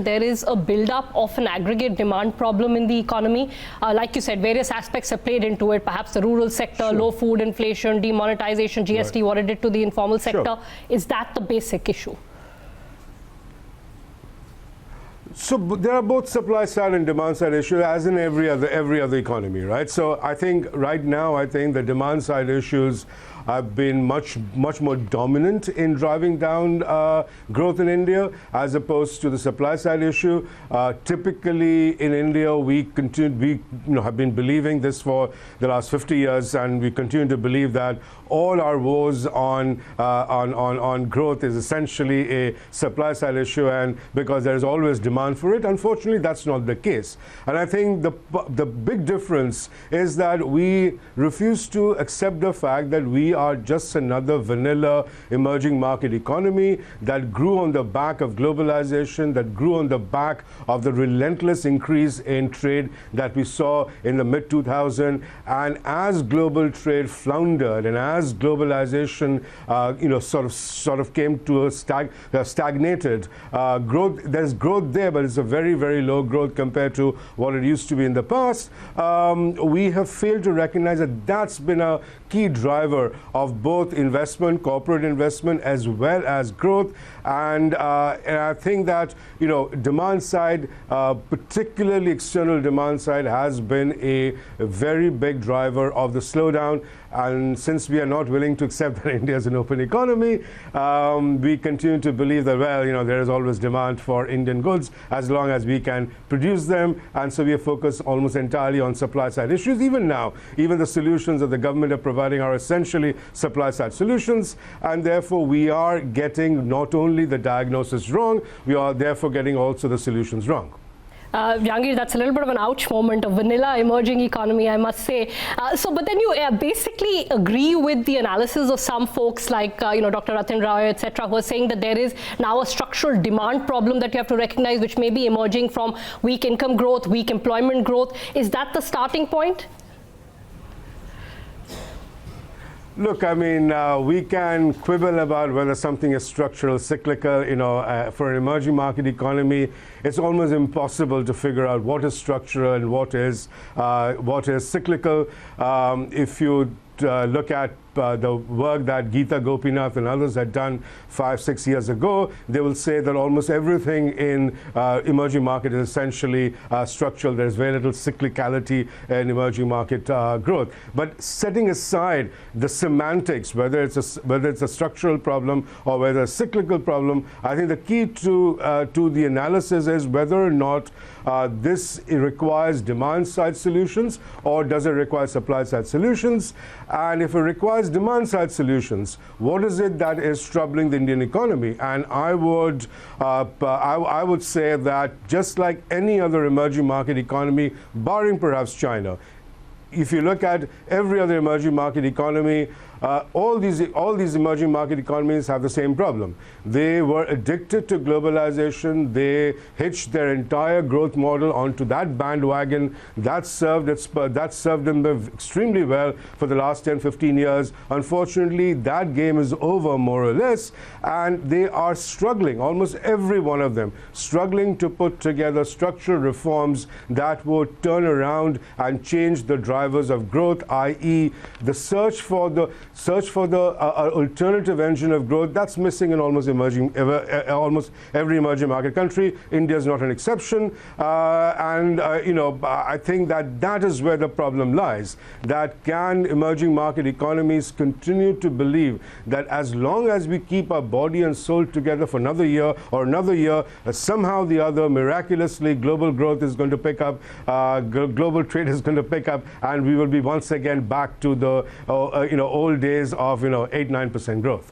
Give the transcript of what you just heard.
There is a build-up of an aggregate demand problem in the economy. Like you said, various aspects have played into it, perhaps the rural sector, low food inflation, demonetization, GST, what it did to the informal sector. Is that the basic issue? So there are both supply side and demand side issues, as in every other economy, right? So I think right now, the demand side issues have been much more dominant in driving down growth in India, as opposed to the supply side issue. Typically in India, we have been believing this for the last 50 years, and we continue to believe that all our woes on growth is essentially a supply side issue, and because there is always demand for it. Unfortunately, that's not the case. And I think the big difference is that we refuse to accept the fact that we are just another vanilla emerging market economy that grew on the back of globalization, that grew on the back of the relentless increase in trade that we saw in the mid-2000s. And as global trade floundered and as globalization sort of came to a stagnated growth, there's growth there, but it's a very, very low growth compared to what it used to be in the past. We have failed to recognize that that's been a key driver of both investment, corporate investment, as well as growth. And I think that, demand side, particularly external demand side, has been a very big driver of the slowdown. And since we are not willing to accept that India is an open economy, we continue to believe that, there is always demand for Indian goods as long as we can produce them. And so we are focused almost entirely on supply side issues. Even now, even the solutions that the government are providing are essentially supply side solutions. And therefore, we are getting not only the diagnosis wrong, we are therefore getting also the solutions wrong. Jahangir, that's a little bit of an ouch moment, a vanilla emerging economy, I must say. But then you basically agree with the analysis of some folks like, Dr. Ratin Roy, etc., who are saying that there is now a structural demand problem that you have to recognize, which may be emerging from weak income growth, weak employment growth. Is that the starting point? Look, we can quibble about whether something is structural, cyclical. For an emerging market economy, it's almost impossible to figure out what is structural and what is cyclical. If you look at the work that Geeta Gopinath and others had done 5-6 years ago, they will say that almost everything in emerging market is essentially structural. There's very little cyclicality in emerging market growth. But setting aside the semantics, whether it's a structural problem or whether a cyclical problem, I think the key to the analysis is whether or not this requires demand side solutions or does it require supply side solutions. And if it requires demand side solutions, what is it that is troubling the Indian economy? And I would say that just like any other emerging market economy, barring perhaps China, if you look at every other emerging market economy, all these emerging market economies have the same problem. They were addicted to globalization. They hitched their entire growth model onto that bandwagon. That served them extremely well for the last 10-15 years. Unfortunately, that game is over, more or less, and they are struggling, almost every one of them, struggling to put together structural reforms that would turn around and change the drivers of growth, i.e. the search for the alternative engine of growth. That's missing in almost every emerging market country. India is not an exception. I think that is where the problem lies. That can emerging market economies continue to believe that as long as we keep our body and soul together for another year or another year, somehow or the other, miraculously, global growth is going to pick up, global trade is going to pick up, and we will be once again back to the old days of 8-9% growth.